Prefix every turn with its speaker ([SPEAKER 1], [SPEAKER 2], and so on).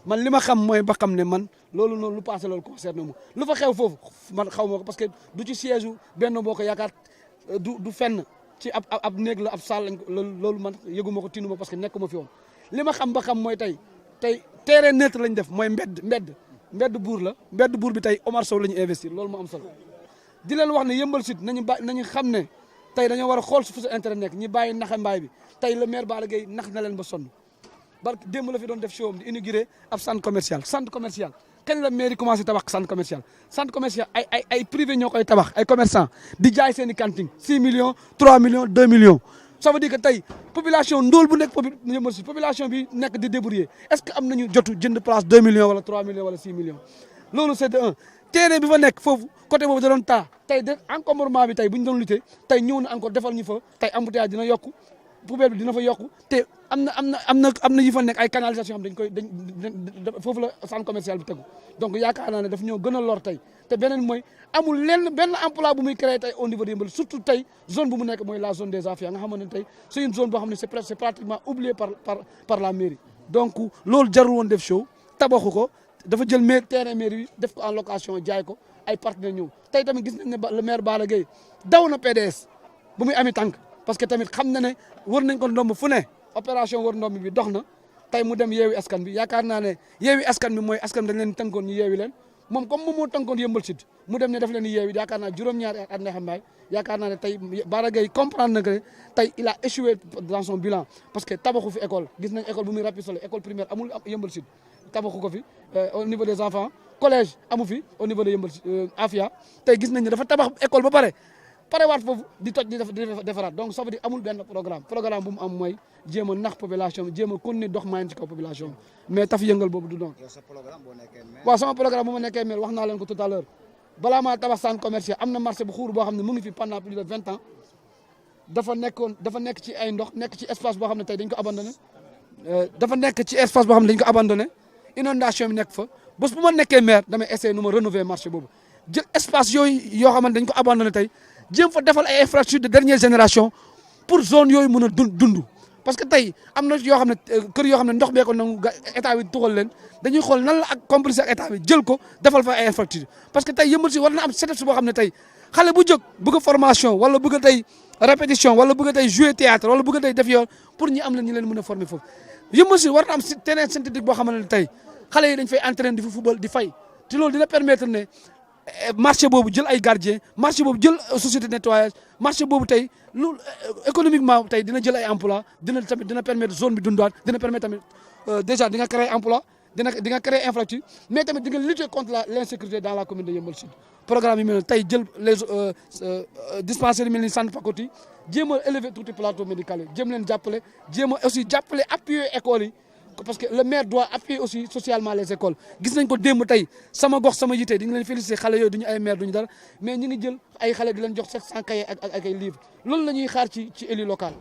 [SPEAKER 1] man li ma xam mooy ba xam ne man loolu noonu lu passé loolu concerné mu lu fa xew foofu man xaw ma ko parce que du ci siège u Benno Bokk Yaakaar du fenn ci ab néeg la ab salle lañ ko loolu man yëgu ma ko tinu ma parce que nekkuma fi woon li ma xam ba xam mooy tey terrain neutre lañ def mooy mbedd buur la mbedd buur bi tey Omar Sow la ñu investir loolu moo am solo di leen wax ne Yeumbeul Sud nañu xam ne tey dañoo war a xool su sa intérêt nekk ñi bàyyi naxambaay bi tey le maire Balla Gaye nax na leen ba sonn barke démb la fi doon def show am di inauguré ab centre commercial kañ la mairie commencé tabax centre commercial ay privé ñoo koy tabax ay commerçant di jaay seen i cantine 6 millions 3 millions 2 millions ça veut dire que tey population ndóol bu nekk Yeumbeul Sud population bi nekk di débrouiller est-ce que am nañu jotu jënd place 2 millions wala 3 millions wala 6 millions loolu c'est de un terrain bi fa nekk foofu côté boobu da doon taa tey de encombrement bi tey bu ñu doon lutter tey ñëw na encore defal ñu fa tey embouteillage dina yokku poubelle bi dina fa yokku te am na yi fa nekk ay canalisation dañ foofu la centre commercial bi tegu donc yaakaar naa ne daf ñoo gën a lor tey te beneen mooy amul benn emploi bu muy créé tey au niveau de Yeumbeul surtout tey zone bu mu nekk mooy la zone des Afia nga xamante ne tey c'est une zone boo xam ne c'est pratiquement oublié par la mairie donc loolu jarul woon def show tabaxu ko dafa jël terrain mairie bi def ko en location jaay ko ay partenaires ñëw tey tamit gis nañ ne le maire Balla Gaye daw na PDS bu muy ami tànk parce que tamit xam na ne wër nañ ko ndomb fu ne opération wër ndomb bi dox na tey mu dem yeewi askan bi yaakaar naa ne yeewi askan bi mooy askan bi dañ leen tënkoon ñu yeewi leen moom comme moom moo tënkoon Yeumbeul Sud mu dem ne daf leen di yeewi yaakaar naa juróom-ñaari at ne xam mbaay yaakaar naa ne tey Balla Gaye comprendre na que tey il a échoué dans son bilan parce que tabaxu fi école gis nañ école bu muy rapisolé école primaire amul Yeumbeul Sud tabaxu ko fi au niveau des enfants collège amu fi au niveau de Yeumbeul Afia tey gis nañ ne dafa tabax école ba parewaat foofu di toj di defaraat donc ça veut dire amul benn programme bu mu am mooy jéem a nax population bi jéem a continuer dox maanaam ci kaw population bi mais taf yëngal boobu du doon. waaw sama programme bu ma nekkee maire wax naa leen ko tout à l'heure balaa maa tabax centre commercial am na marché bu xuur boo xam ne mu ngi fi pendant plus de 20 ans dafa nekk ci ay ndox nekk ci espace boo xam ne tey dañ ko abandonné inondation bi nekk fa bés bu ma nekkee maire damay essayer nu ma rénover marché boobu jël espace yooyu yoo xamante dañ ko abandonné tey jéem fa defal ay infrastructures de dernière génération pour zone yooyu mën a dund parce que tey am na yoo xam ne kër yoo xam ne ndox bee ko nangu état bi tuxal leen dañuy xool nan la ak complice ak état bi jël ko defal fa ay infrastructures parce que tey Yeumbeul Sud war na am setup boo xam ne tey xale bu jóg bëgg formation wala bëgg tey répétition wala bëgg tey jouer théâtre wala bëgg tey def yoon pour ñi am leen ñu leen mën a former foofu Yeumbeul Sud war na am terrain synthétique boo xamante ne tey xale yi dañ fay entraîner di fa football di fay te loolu dina permettre ne marché boobu jël ay gardien marché boobu jël société de nettoyage marché boobu tey lu économiquement tey dina jël ay emploi dina permettre zone bi dundaat dina permettre tamit déjà di nga créer emploi di nga créer infrastructure mais tamit di nga lutter contre l'insécurité dans la commune de Yeumbeul Sud programme yi mel ne tey jël les dispensaires yi mel ni centre Pakoti jéem a élever tuuti plateau médical yi jéem leen jàppale jéem a aussi jàppale appuyer écoles yi parce que le maire doit appuyer aussi socialement les écoles gis nañ ko démb tey sama gox sama yite di nga leen féliciter xale yooyu duñu ay maire duñu dara mais ñu ngi jël ay xale di leen jox 700 cahiers ak ay livres loolu la ñuy xaar ci élu local